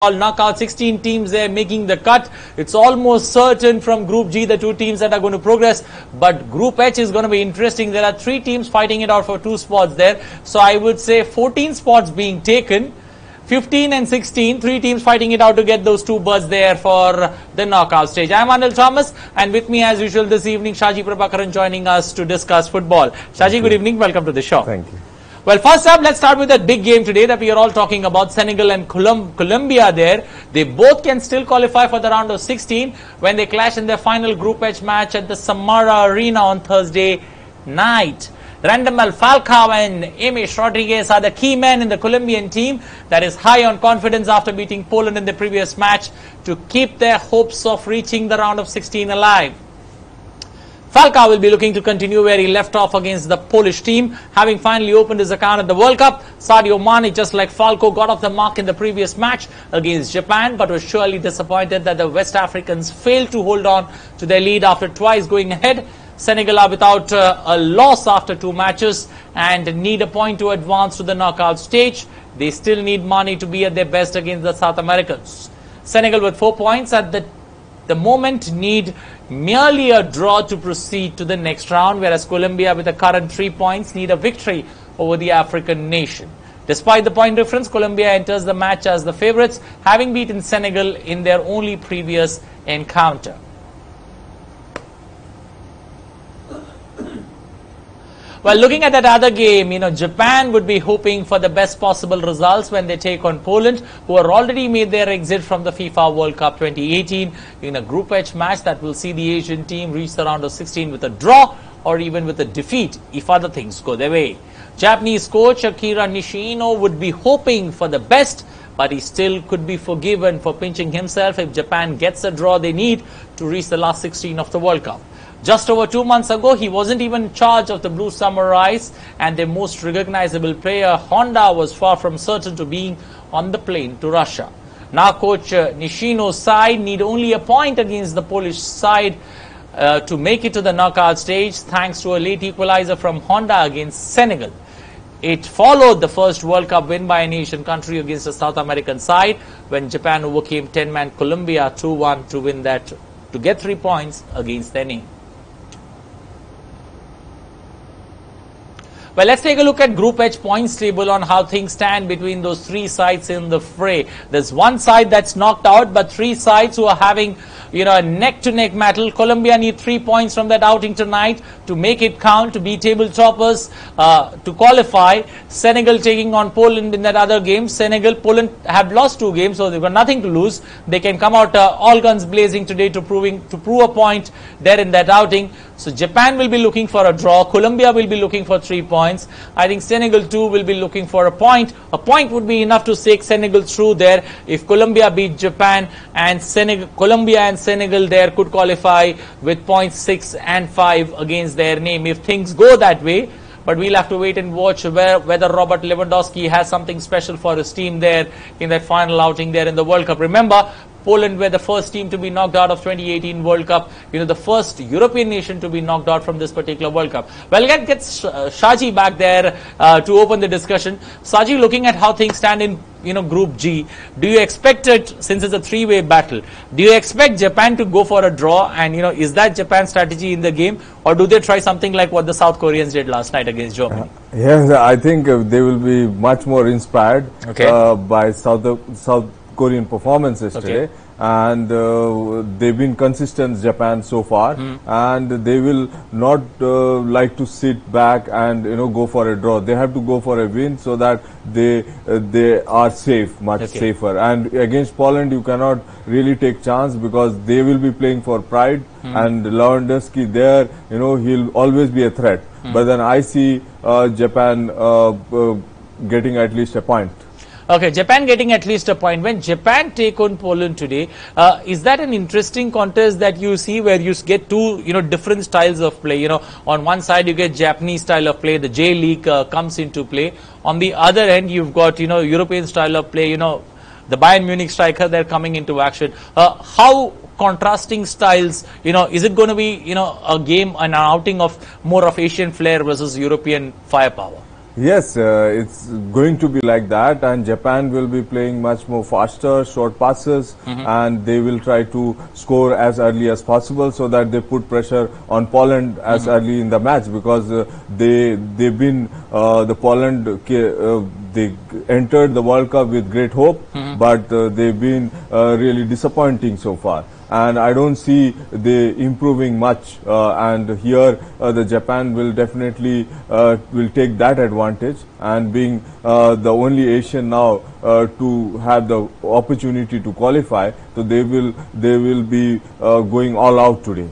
All knockout 16 teams there making the cut. It's almost certain from Group G the two teams that are going to progress, but Group H is going to be interesting. There are three teams fighting it out for two spots there, so I would say 14 spots being taken, 15 and 16, three teams fighting it out to get those two berths there for the knockout stage. I'm Anil Thomas, and with me as usual this evening Shaji Prabhakaran joining us to discuss football. Shaji, good evening, welcome to the show. Thank you. Well, first up, let's start with that big game today that we are all talking about, Senegal and Colombia there. They both can still qualify for the round of 16 when they clash in their final Group H match at the Samara Arena on Thursday night. Radamel Falcao and James Rodriguez are the key men in the Colombian team that is high on confidence after beating Poland in the previous match to keep their hopes of reaching the round of 16 alive. Falcao will be looking to continue where he left off against the Polish team, having finally opened his account at the World Cup. Sadio Mane, just like Falcao, got off the mark in the previous match against Japan, but was surely disappointed that the West Africans failed to hold on to their lead after twice going ahead. Senegal are without a loss after two matches and need a point to advance to the knockout stage. They still need Mane to be at their best against the South Americans. Senegal with 4 points at the moment need merely a draw to proceed to the next round, whereas Colombia with the current 3 points need a victory over the African nation. Despite the point difference, Colombia enters the match as the favourites, having beaten Senegal in their only previous encounter. Well, looking at that other game, Japan would be hoping for the best possible results when they take on Poland, who are already made their exit from the FIFA World Cup 2018 in a Group H match that will see the Asian team reach the round of 16 with a draw or even with a defeat if other things go their way. Japanese coach Akira Nishino would be hoping for the best, but he still could be forgiven for pinching himself if Japan gets the draw they need to reach the last 16 of the World Cup. Just over 2 months ago, he wasn't even in charge of the Blue Samurais, and their most recognizable player, Honda, was far from certain to being on the plane to Russia. Now coach Nishino's side need only a point against the Polish side to make it to the knockout stage, thanks to a late equalizer from Honda against Senegal. It followed the first World Cup win by an Asian country against a South American side when Japan overcame 10-man Colombia 2-1 to win that, to get 3 points against their name. Well, let's take a look at Group H points table on how things stand between those three sides in the fray. There's one side that's knocked out, but three sides who are having, a neck-to-neck battle. Colombia need 3 points from that outing tonight to make it count, to be table toppers, to qualify. Senegal taking on Poland in that other game. Poland have lost 2 games, so they've got nothing to lose. They can come out all guns blazing today to prove a point there in that outing. So Japan will be looking for a draw. Colombia will be looking for 3 points. I think Senegal too will be looking for a point. A point would be enough to take Senegal through there. If Colombia beat Japan, and Colombia and Senegal there could qualify with points 6 and 5 against their name if things go that way. But we'll have to wait and watch whether Robert Lewandowski has something special for his team there in that final outing there in the World Cup. Remember, Poland were the first team to be knocked out of 2018 World Cup, the first European nation to be knocked out from this particular World Cup. Well, let's get Shaji back there to open the discussion. Shaji, looking at how things stand in Group G, do you expect it, since it's a three-way battle, do you expect Japan to go for a draw, and is that Japan's strategy in the game, or do they try something like what the South Koreans did last night against Germany? Yes, I think they will be much more inspired by South Korean performances today, and they've been consistent, Japan, so far, and they will not like to sit back and go for a draw. They have to go for a win so that they are safe, much safer. And against Poland, you cannot really take chance because they will be playing for pride, and Lewandowski there, he'll always be a threat. But then I see Japan getting at least a point. Okay, Japan getting at least a point. When Japan take on Poland today, is that an interesting contest that you see where you get two, different styles of play? On one side you get Japanese style of play, the J League comes into play. On the other end, you've got, European style of play, the Bayern Munich striker, they're coming into action. How contrasting styles, is it going to be, a game, an outing of more of Asian flair versus European firepower? Yes, it's going to be like that, and Japan will be playing much more faster, short passes, and they will try to score as early as possible so that they put pressure on Poland as early in the match, because they've been the Poland they entered the World Cup with great hope, but they've been really disappointing so far. And I don't see they improving much. And here the Japan will definitely will take that advantage. And being the only Asian now to have the opportunity to qualify, so they will be going all out today.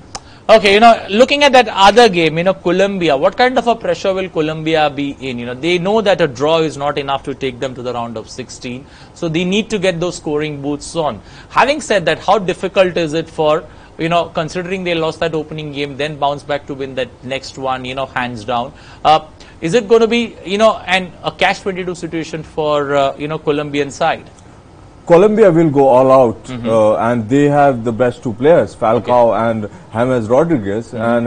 Okay, looking at that other game, Colombia, what kind of a pressure will Colombia be in? They know that a draw is not enough to take them to the round of 16. So they need to get those scoring boots on. Having said that, how difficult is it for, considering they lost that opening game, then bounce back to win that next one, hands down. Is it going to be, a catch-22 situation for, Colombian side? Colombia will go all out, and they have the best two players, Falcao and James Rodriguez, and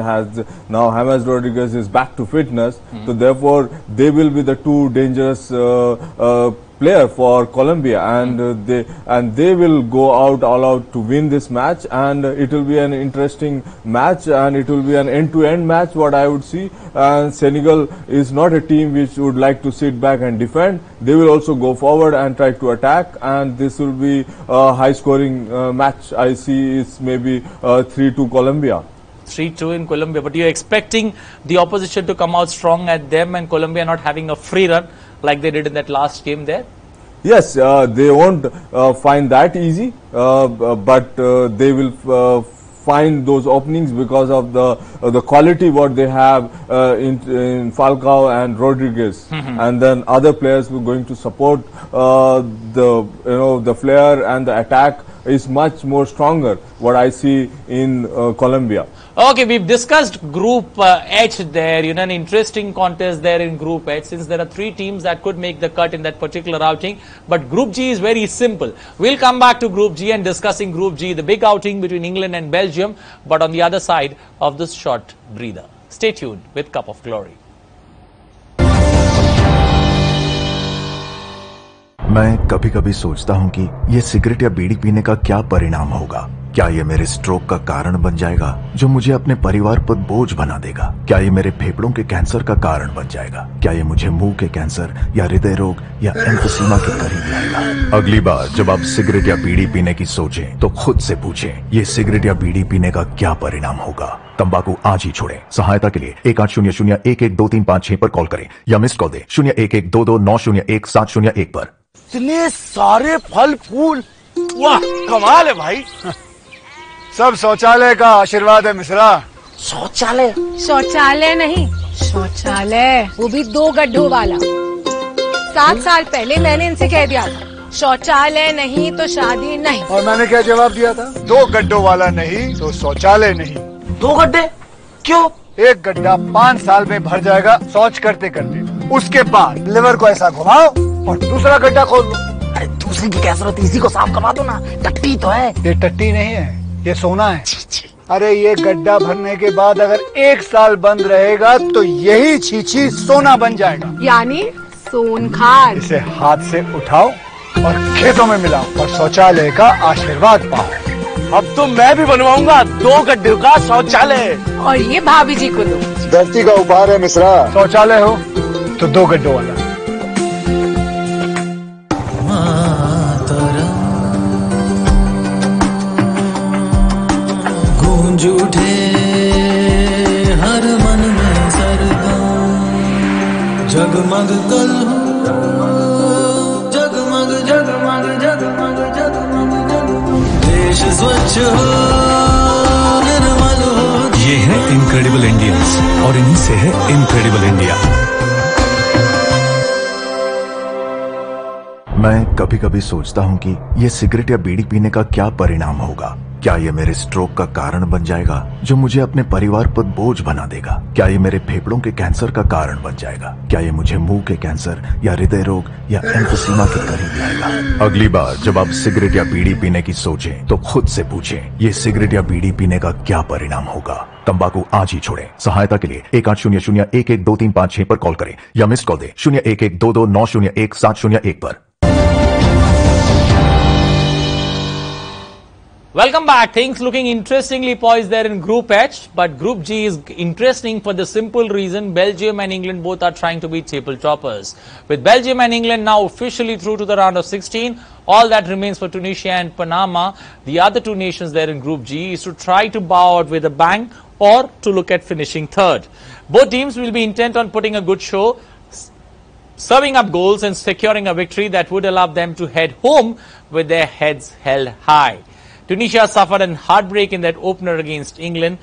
now James Rodriguez is back to fitness, so therefore they will be the two dangerous player for Colombia, and they will go out all out to win this match, and it will be an interesting match, and it will be an end-to-end match, what I would see. And Senegal is not a team which would like to sit back and defend. They will also go forward and try to attack, and this will be a high-scoring match. I see it's maybe 3-2 Colombia. 3-2 in Colombia, but you're expecting the opposition to come out strong at them, and Colombia not having a free run like they did in that last game there? Yes, they won't find that easy, but they will find those openings because of the quality what they have in Falcao and Rodriguez, and then other players who are going to support the flair, and the attack is much more stronger what I see in Colombia. Okay, we've discussed Group H there, an interesting contest there in Group H, since there are three teams that could make the cut in that particular outing. But Group G is very simple. We'll come back to Group G and discussing Group G, the big outing between England and Belgium, but on the other side of this short breather. Stay tuned with Cup of Glory. मैं कभी-कभी सोचता हूं कि ये cigarette या बीड़ी पीने का क्या परिणाम होगा। क्या ये मेरे स्ट्रोक का कारण बन जाएगा, जो मुझे अपने परिवार पर बोझ बना देगा? क्या ये मेरे फेफड़ों के कैंसर का कारण बन जाएगा? क्या ये मुझे मुंह के कैंसर या हृदय रोग या एम्फीसीमा के करीब लाएगा? अगली बार जब आप सिगरेट या बीड़ी पीने की सोचें, तो खुद से पूछें, ये सिगरेट या बीड़ी पीने का क्या परिणाम होगा? तंबाकू आज ही छोड़ें। सहायता के लिए 1800-112356 पर कॉल करें या मिस्ड कॉल दें 01122901-701 पर। इतने सारे फल फूल, वाह कमाल है भाई। सब शौचालय का आशीर्वाद है मिश्रा। शौचालय? शौचालय नहीं, शौचालय, वो भी 2 गड्ढों वाला। 7 साल पहले मैंने इनसे कह दिया था, शौचालय नहीं तो शादी नहीं। और मैंने क्या जवाब दिया था? 2 गड्ढों वाला नहीं तो शौचालय नहीं। 2 गड्ढे क्यों? एक गड्ढा 5 साल में भर जाएगा शौच करते करते, उसके बाद लिवर को ऐसा घुमाओ और दूसरा गड्ढा खोल दो। अरे दूसरी की क्या जरूरत, इसी को साफ करवा दो ना, टट्टी तो है। ये टट्टी नहीं है, ये सोना है। अरे ये गड्ढा भरने के बाद अगर 1 साल बंद रहेगा तो यही छीछी सोना बन जाएगा, यानी सोनखार। इसे हाथ से उठाओ और खेतों में मिलाओ और शौचालय का आशीर्वाद पाओ। अब तो मैं भी बनवाऊंगा 2 गड्ढे का शौचालय। और ये भाभी जी को दो। धरती का उपहार है मिश्रा। शौचालय हो तो 2 गड्ढों वाला। गूंज उठे हर मन में सरगम, जगमग कल जगमग जगमग जगमग जगमग जगमग, देश स्वच्छ हो निर्मल हो। ये है इनक्रेडिबल इंडियंस और इन्हीं से है इनक्रेडिबल इंडिया। मैं कभी-कभी सोचता हूं कि ये सिगरेट या बीड़ी पीने का क्या परिणाम होगा। क्या ये मेरे स्ट्रोक का कारण बन जाएगा जो मुझे अपने परिवार पर बोझ बना देगा? क्या ये मेरे फेफड़ों के कैंसर का कारण बन जाएगा? क्या ये मुझे मुंह के कैंसर या हृदय रोग या एम्फीसीमा के करीब लाएगा? अगली बार जब आप सिगरेट या बीड़ी पीने की सोचें तो खुद से पूछें, ये सिगरेट या बीड़ी पीने का क्या परिणाम होगा? तंबाकू आज ही छोड़ें। सहायता के लिए 1800-112356 पर कॉल करें या मिस्ड कॉल दें 01122901-701 पर। Welcome back. Things looking interestingly poised there in Group H, but Group G is interesting for the simple reason Belgium and England both are trying to be table toppers. With Belgium and England now officially through to the round of 16, all that remains for Tunisia and Panama, the other two nations there in Group G, is to try to bow out with a bang or to look at finishing third. Both teams will be intent on putting a good show, serving up goals and securing a victory that would allow them to head home with their heads held high. Tunisia suffered a heartbreak in that opener against England,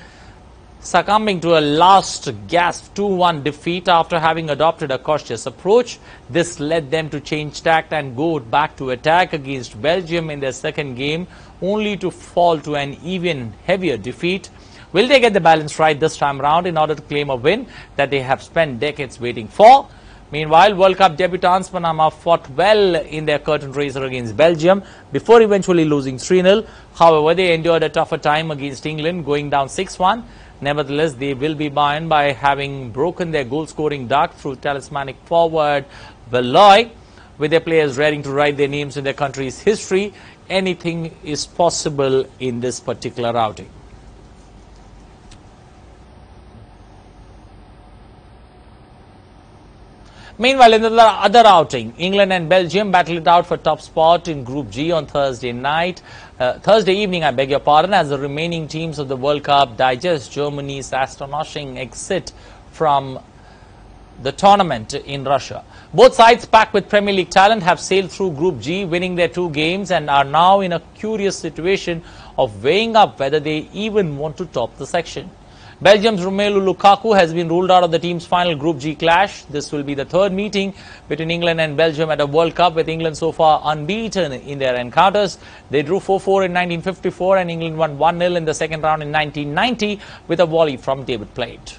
succumbing to a last gasp 2-1 defeat after having adopted a cautious approach. This led them to change tact and go back to attack against Belgium in their second game, only to fall to an even heavier defeat. Will they get the balance right this time round in order to claim a win that they have spent decades waiting for? Meanwhile, World Cup debutants Panama fought well in their curtain raiser against Belgium before eventually losing 3-0. However, they endured a tougher time against England, going down 6-1. Nevertheless, they will be buoyant by having broken their goal-scoring duck through talismanic forward Valoy. With their players ready to write their names in their country's history, anything is possible in this particular outing. Meanwhile, in the other outing, England and Belgium battled it out for top spot in Group G on Thursday evening, I beg your pardon, as the remaining teams of the World Cup digest Germany's astonishing exit from the tournament in Russia. Both sides, packed with Premier League talent, have sailed through Group G, winning their two games, and are now in a curious situation of weighing up whether they even want to top the section. Belgium's Romelu Lukaku has been ruled out of the team's final Group G clash. This will be the third meeting between England and Belgium at a World Cup, with England so far unbeaten in their encounters. They drew 4-4 in 1954 and England won 1-0 in the second round in 1990 with a volley from David Plate.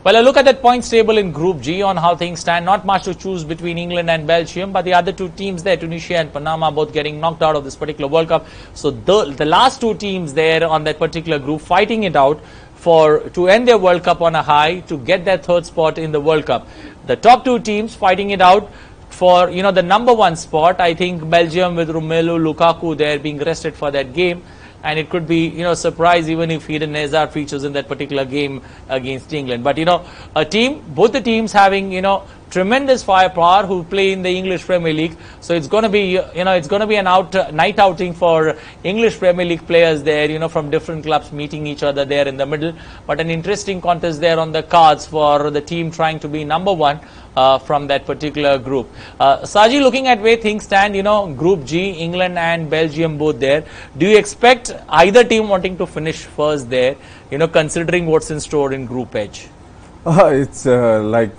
Well, a look at that points table in Group G on how things stand. Not much to choose between England and Belgium, but the other two teams there, Tunisia and Panama, both getting knocked out of this particular World Cup. So the last two teams there on that particular group fighting it out to end their World Cup on a high, to get their third spot in the World Cup. The top two teams fighting it out for, the number one spot. I think Belgium with Romelu Lukaku there being rested for that game. And it could be, a surprise even if Eden Hazard features in that particular game against England. But, both the teams having, tremendous firepower who play in the English Premier League. So it's going to be, it's going to be an night outing for English Premier League players there, from different clubs meeting each other there in the middle. But an interesting contest there on the cards for the team trying to be number one from that particular group. Saji, looking at where things stand, Group G, England and Belgium both there. Do you expect either team wanting to finish first there, considering what's in store in Group H? It's very.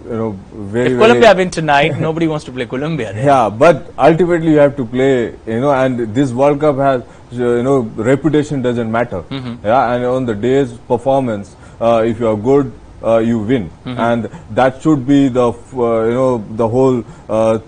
If Colombia win tonight, nobody wants to play Colombia there. Yeah, but ultimately you have to play, and this World Cup has, reputation doesn't matter. Yeah, and on the day's performance, if you are good, you win, and that should be the the whole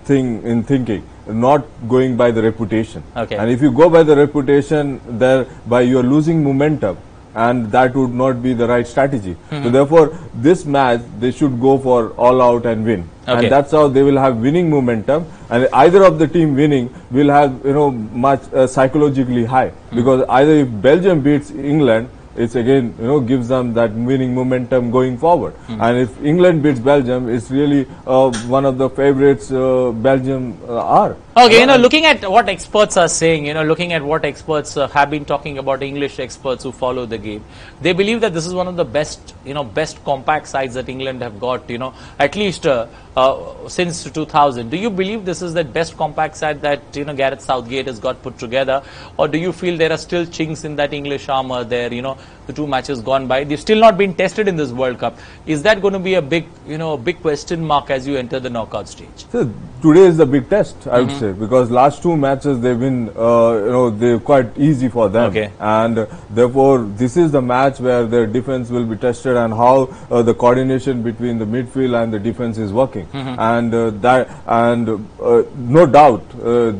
thing in thinking, not going by the reputation. Okay. And if you go by the reputation, thereby you are losing momentum, and that would not be the right strategy. So therefore, this match they should go for all out and win, and that's how they will have winning momentum. And either of the team winning will have much psychologically high, because either if Belgium beats England, it's again gives them that winning momentum going forward. And if England beats Belgium, it's really one of the favorites Belgium are. Okay, looking at what experts are saying, looking at what experts have been talking about, English experts who follow the game, they believe that this is one of the best, best compact sides that England have got, at least since 2000. Do you believe this is the best compact side that, Gareth Southgate has got put together? Or do you feel there are still chinks in that English armor there, the 2 matches gone by. They've still not been tested in this World Cup. Is that going to be a big, big question mark as you enter the knockout stage? So today is the big test, I would say, because last 2 matches they've been, they're quite easy for them, and therefore this is the match where their defense will be tested and how the coordination between the midfield and the defense is working, and no doubt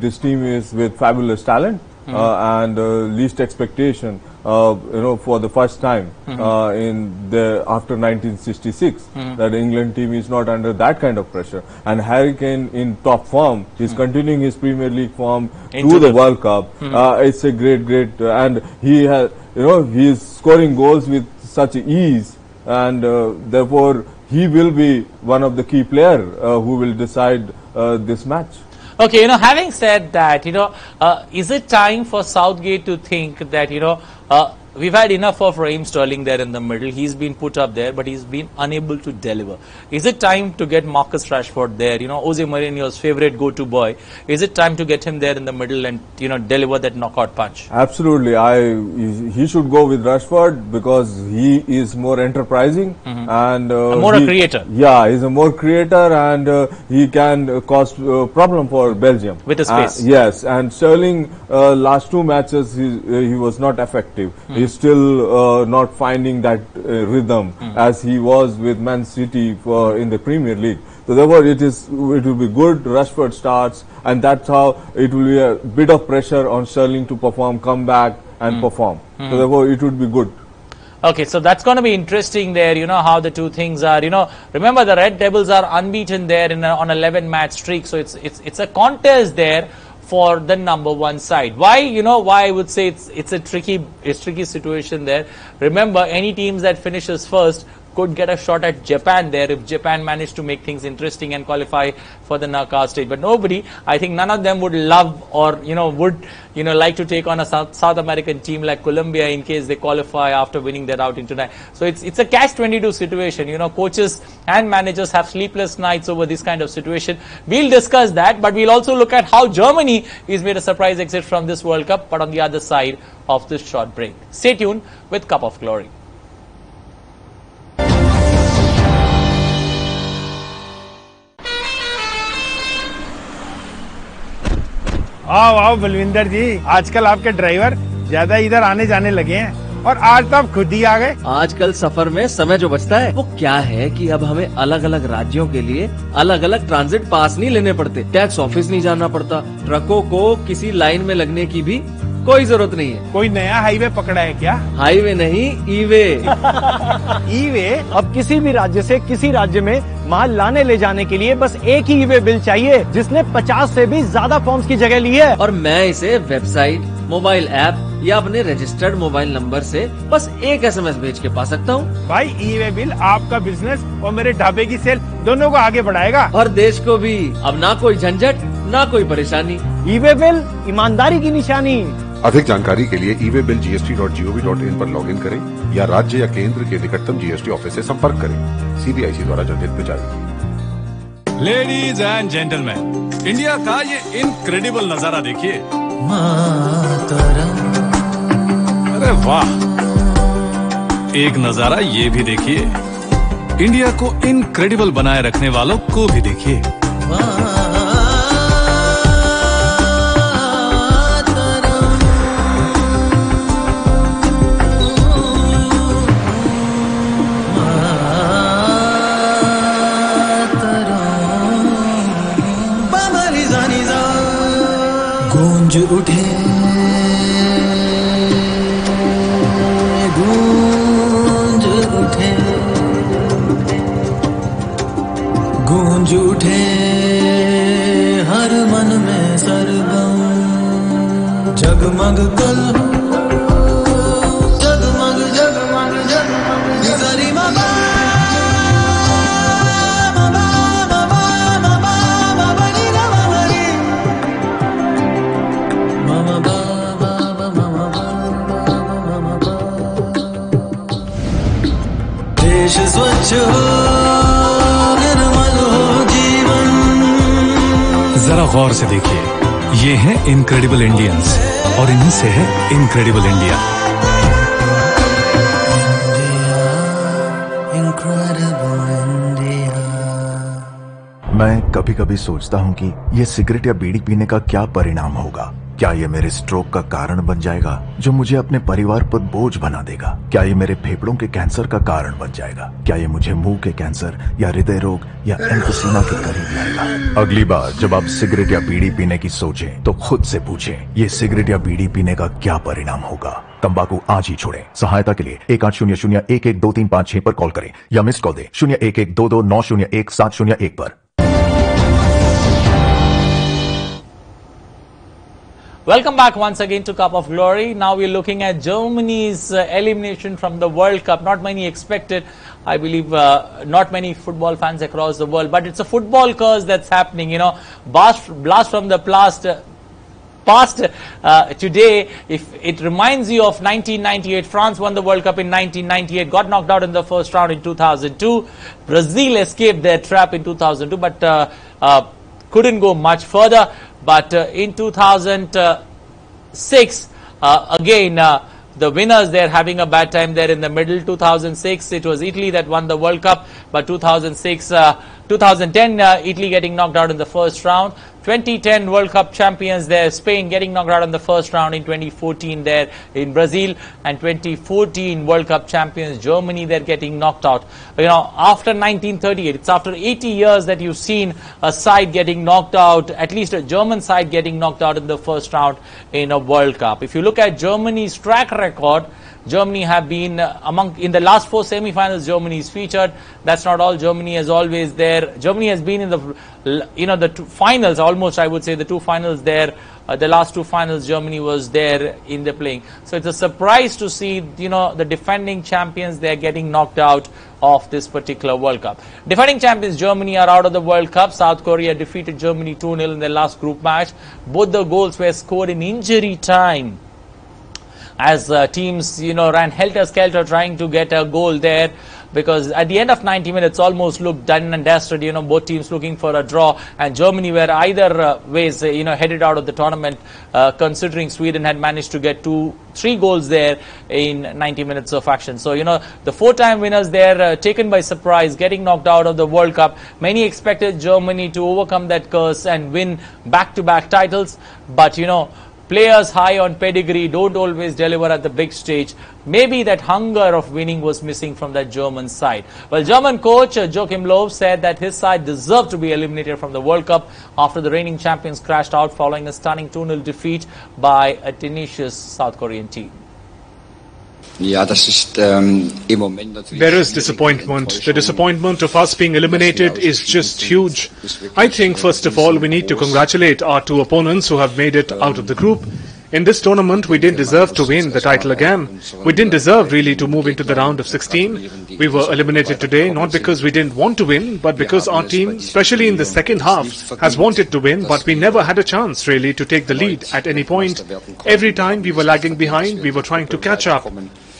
this team is with fabulous talent and least expectation. For the first time after 1966, that the England team is not under that kind of pressure. And Harry Kane in top form, he's continuing his Premier League form to the World Cup. It's a great, and he has, he is scoring goals with such ease, and therefore he will be one of the key players who will decide this match. Okay, having said that, is it time for Southgate to think that, we've had enough of Raheem Sterling there in the middle. He's been put up there, but he's been unable to deliver. Is it time to get Marcus Rashford there? Jose Mourinho's favorite go-to boy. Is it time to get him there in the middle and, deliver that knockout punch? Absolutely. He should go with Rashford because he is more enterprising and more a creator. Yeah, he's a more creator, and he can cause problem for Belgium with his pace. Yes, and Sterling last 2 matches he was not effective. He's still not finding that rhythm as he was with Man City in the Premier League. So therefore it will be good Rashford starts, and that's how it will be a bit of pressure on Sterling to perform, come back and perform. So therefore it would be good. Okay, so that's going to be interesting there, how the two things are. Remember the Red Devils are unbeaten there on 11-match streak, so it's a contest there for the number 1 side. Why I would say it's a tricky situation there. Remember, any teams that finishes first could get a shot at Japan there if Japan managed to make things interesting and qualify for the knockout stage. But I think none of them would love or would like to take on a South American team like Colombia in case they qualify after winning their outing tonight. So it's a catch-22 situation. Coaches and managers have sleepless nights over this kind of situation. We'll discuss that, but we'll also look at how Germany is made a surprise exit from this World Cup, but on the other side of this short break. Stay tuned with Cup of Glory. आओ बलविंदर जी, आजकल आपके driver ज्यादा इधर आने जाने लगे हैं और आज तो आप खुद ही आ गए। आजकल सफर में समय जो बचता है वो क्या है कि अब हमें अलग अलग राज्यों के लिए अलग अलग ट्रांजिट पास नहीं लेने पड़ते, टैक्स ऑफिस नहीं जाना पड़ता, ट्रकों को किसी लाइन में लगने की भी कोई जरूरत नहीं है। कोई नया हाईवे पकड़ा है क्या? हाईवे नहीं, ई-वे। ई-वे अब किसी भी राज्य से किसी राज्य में माल लाने ले जाने के लिए बस एक ही ई-वे बिल चाहिए, जिसने 50 से भी ज्यादा फॉर्म्स की जगह ली है। और मैं इसे वेबसाइट, मोबाइल ऐप या अपने रजिस्टर्ड मोबाइल नंबर से बस एक SMS भेज के पा सकता हूँ। भाई ई-वे बिल आपका बिजनेस और मेरे ढाबे की सेल दोनों को आगे बढ़ाएगा और देश को भी। अब ना कोई झंझट, ना कोई परेशानी। ई-वे बिल ईमानदारी की निशानी। अधिक जानकारी के लिए ई-वे बिल gst.gov.in पर लॉगिन करें या राज्य या केंद्र के निकटतम GST ऑफिस से संपर्क करें। CBIC द्वारा जनहित में जारी। लेडीज एंड जेंटलमैन, इंडिया का ये इनक्रेडिबल नजारा देखिए। अरे वाह, एक नजारा ये भी देखिए। इंडिया को इनक्रेडिबल बनाए रखने वालों को भी देखिए। गूंज उठे, गूंज उठे, गूंज उठे हर मन में सरगम, जगमग कल जगमग जगमग जगमग निजारी मामा स्वच्छ हो, निर्मल हो जीवन। जरा गौर से देखिए, ये हैं इनक्रेडिबल इंडियंस और इन्हीं से है इनक्रेडिबल इंडिया। incredible India. मैं कभी कभी सोचता हूँ कि ये सिगरेट या बीड़ी पीने का क्या परिणाम होगा। क्या ये मेरे स्ट्रोक का कारण बन जाएगा जो मुझे अपने परिवार पर बोझ बना देगा? क्या ये मेरे फेफड़ों के कैंसर का कारण बन जाएगा? क्या ये मुझे मुंह के कैंसर या हृदय रोग या एम्फीसीमा के करीब लाएगा? अगली बार जब आप सिगरेट या बीड़ी पीने की सोचें तो खुद से पूछें, ये सिगरेट या बीड़ी पीने का क्या परिणाम होगा? तंबाकू आज ही छोड़ें। सहायता के लिए 1800-112356 पर कॉल करें या मिस कॉल दें 01122901-701 पर। Welcome back once again to Cup of Glory. Now we're looking at Germany's elimination from the World Cup. Not many expected, I believe, not many football fans across the world, but it's a football curse that's happening. You know, blast from the past today. If it reminds you of 1998, France won the World Cup in 1998, got knocked out in the first round in 2002. Brazil escaped their trap in 2002, but couldn't go much further. But in 2006, again, the winners, they're having a bad time there in the middle. 2006, it was Italy that won the World Cup, but 2010, Italy getting knocked out in the first round. 2010 World Cup champions there, Spain getting knocked out in the first round in 2014 there in Brazil, and 2014 World Cup champions Germany, they're getting knocked out. You know, after 1938, it's after 80 years that you've seen a side getting knocked out, at least a German side getting knocked out in the first round in a World Cup. If you look at Germany's track record, Germany have been in the last 4 semi-finals. Germany is featured. That's not all. Germany is always there. Germany has been in the, the two finals, almost I would say the 2 finals there. The last 2 finals, Germany was there in the playing. So it's a surprise to see, the defending champions, they're getting knocked out of this particular World Cup. Defending champions Germany are out of the World Cup. South Korea defeated Germany 2-0 in their last group match. Both the goals were scored in injury time, as teams, ran helter-skelter trying to get a goal there, because at the end of 90 minutes almost looked done and dusted, both teams looking for a draw, and Germany were either ways, headed out of the tournament, considering Sweden had managed to get 2-3 goals there in 90 minutes of action. So, the 4-time winners there, taken by surprise, getting knocked out of the World Cup. Many expected Germany to overcome that curse and win back-to-back titles, but, players high on pedigree don't always deliver at the big stage. Maybe that hunger of winning was missing from that German side. Well, German coach Joachim Löw said that his side deserved to be eliminated from the World Cup after the reigning champions crashed out following a stunning 2-0 defeat by a tenacious South Korean team. There is disappointment. The disappointment of us being eliminated is just huge. I think, first of all, we need to congratulate our 2 opponents who have made it out of the group. In this tournament, we didn't deserve to win the title again. We didn't deserve really to move into the round of 16. We were eliminated today not because we didn't want to win, but because our team, especially in the second half, has wanted to win, but we never had a chance really to take the lead at any point. Every time we were lagging behind, we were trying to catch up.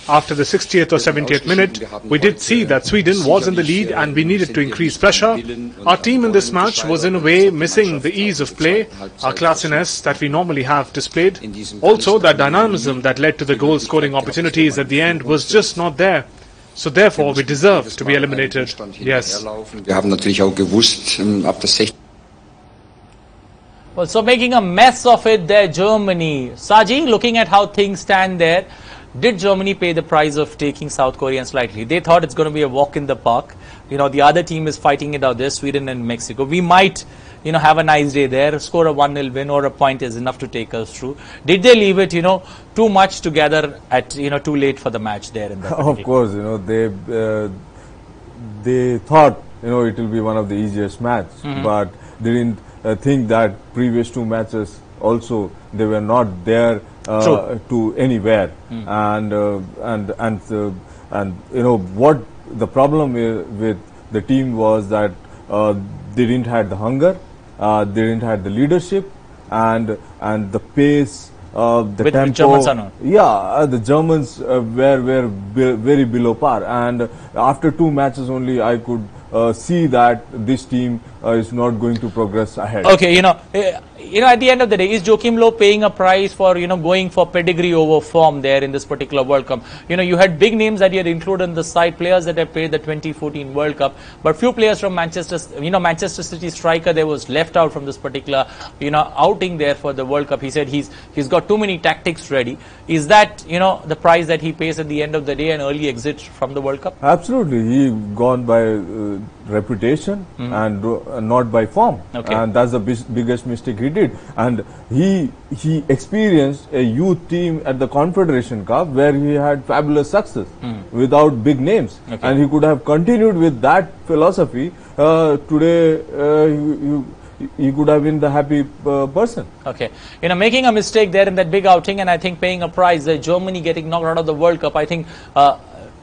After the 60th or 70th minute, we did see that Sweden was in the lead and we needed to increase pressure. Our team in this match was in a way missing the ease of play, our classiness that we normally have displayed. Also, that dynamism that led to the goal-scoring opportunities at the end was just not there. So therefore, we deserve to be eliminated. Yes. Well, so making a mess of it there, Germany. Saji, looking at how things stand there, did Germany pay the price of taking South Korea slightly? They thought it's going to be a walk in the park. The other team is fighting it out there, Sweden and Mexico. We might, have a nice day there, score a 1-0 win or a point is enough to take us through. Did they leave it, too much together at, too late for the match there? In of course, they thought, it will be one of the easiest matches, but they didn't think that previous 2 matches also, they were not there to anywhere, and what the problem with the team was that they didn't have the hunger, they didn't have the leadership, and the pace, the tempo. The Germans were very below par, and after 2 matches only I could see that this team is not going to progress ahead. Okay, at the end of the day, is Joachim Low paying a price for, going for pedigree over form there in this particular World Cup? You had big names that you had included in the side, players that had played the 2014 World Cup, but few players from Manchester City striker there was left out from this particular, outing there for the World Cup. He said he's got too many tactics ready. Is that, the price that he pays at the end of the day, an early exit from the World Cup? Absolutely. He gone by reputation and not by form. Okay. And that's the biggest mistake he did. And he experienced a youth team at the Confederation Cup where he had fabulous success without big names. Okay. And he could have continued with that philosophy. Today, he could have been the happy person. Okay. Making a mistake there in that big outing, and I think paying a price, Germany getting knocked out of the World Cup, I think,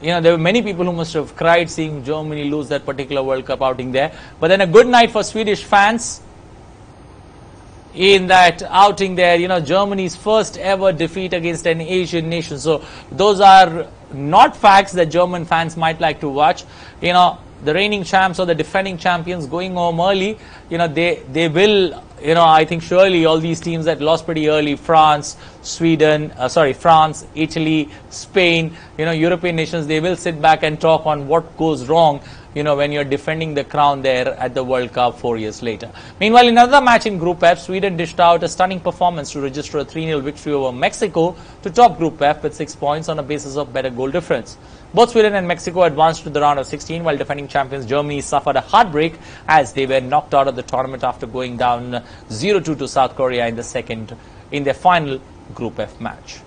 there were many people who must have cried seeing Germany lose that particular World Cup outing there. But then a good night for Swedish fans in that outing there, Germany's first ever defeat against an Asian nation. So those are not facts that German fans might like to watch. The reigning champs or the defending champions going home early, they will, I think surely all these teams that lost pretty early, France, Italy, Spain, European nations, they will sit back and talk on what goes wrong, when you're defending the crown there at the World Cup 4 years later. Meanwhile, in another match in Group F, Sweden dished out a stunning performance to register a 3-0 victory over Mexico to top Group F with 6 points on a basis of better goal difference. Both Sweden and Mexico advanced to the round of 16, while defending champions Germany suffered a heartbreak as they were knocked out of the tournament after going down 0-2 to South Korea in their final Group F match.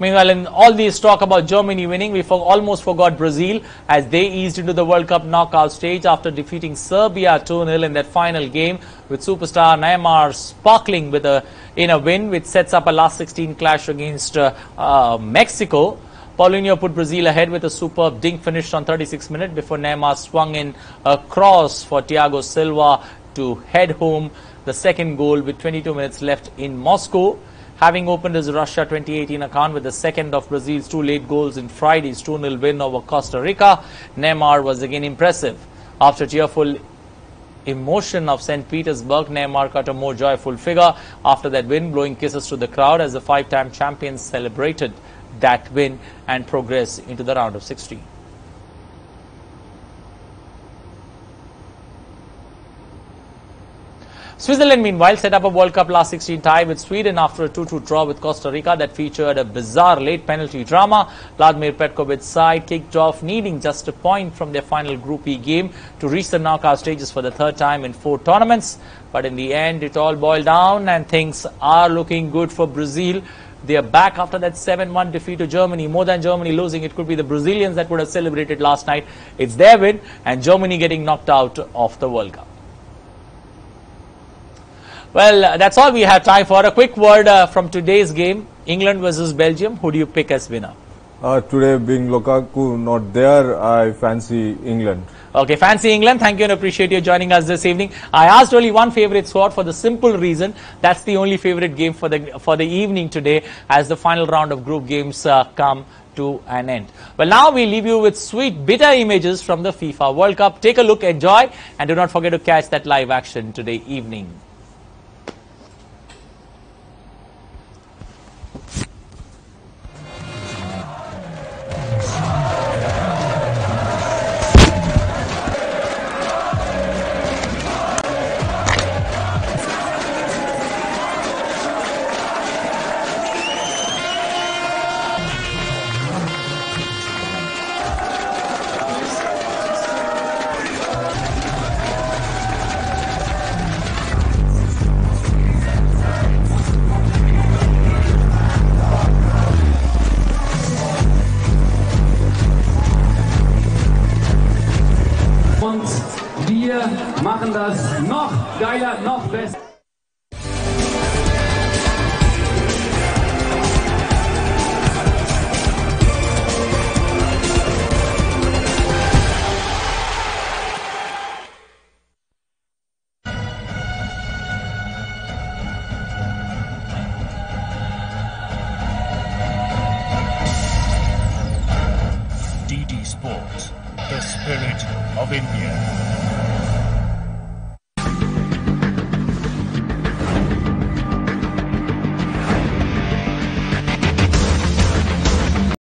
Meanwhile, in all these talk about Germany winning, we almost forgot Brazil as they eased into the World Cup knockout stage after defeating Serbia 2-0 in that final game, with superstar Neymar sparkling in a win which sets up a last 16 clash against Mexico. Paulinho put Brazil ahead with a superb dink finish on 36 minutes before Neymar swung in a cross for Thiago Silva to head home the second goal with 22 minutes left in Moscow. Having opened his Russia 2018 account with the second of Brazil's 2 late goals in Friday's 2-0 win over Costa Rica, Neymar was again impressive. After tearful emotion of St. Petersburg, Neymar cut a more joyful figure after that win, blowing kisses to the crowd as the 5-time champions celebrated that win and progress into the round of 16. Switzerland, meanwhile, set up a World Cup last 16 tie with Sweden after a 2-2 draw with Costa Rica that featured a bizarre late penalty drama. Vladimir Petkovic's side kicked off needing just a point from their final Group E game to reach the knockout stages for the third time in 4 tournaments. But in the end, it all boiled down and things are looking good for Brazil. They are back after that 7-1 defeat to Germany. More than Germany losing, it could be the Brazilians that would have celebrated last night. It's their win and Germany getting knocked out of the World Cup. Well, that's all we have time for. A quick word from today's game, England versus Belgium. Who do you pick as winner? Today, being Lukaku not there, I fancy England. Okay, fancy England. Thank you and appreciate you joining us this evening. I asked only one favorite squad for the simple reason that's the only favorite game for the evening today as the final round of group games come to an end. Well, now we leave you with sweet, bitter images from the FIFA World Cup. Take a look, enjoy, and do not forget to catch that live action today evening. Wir machen das noch geiler, noch besser. spirit of India.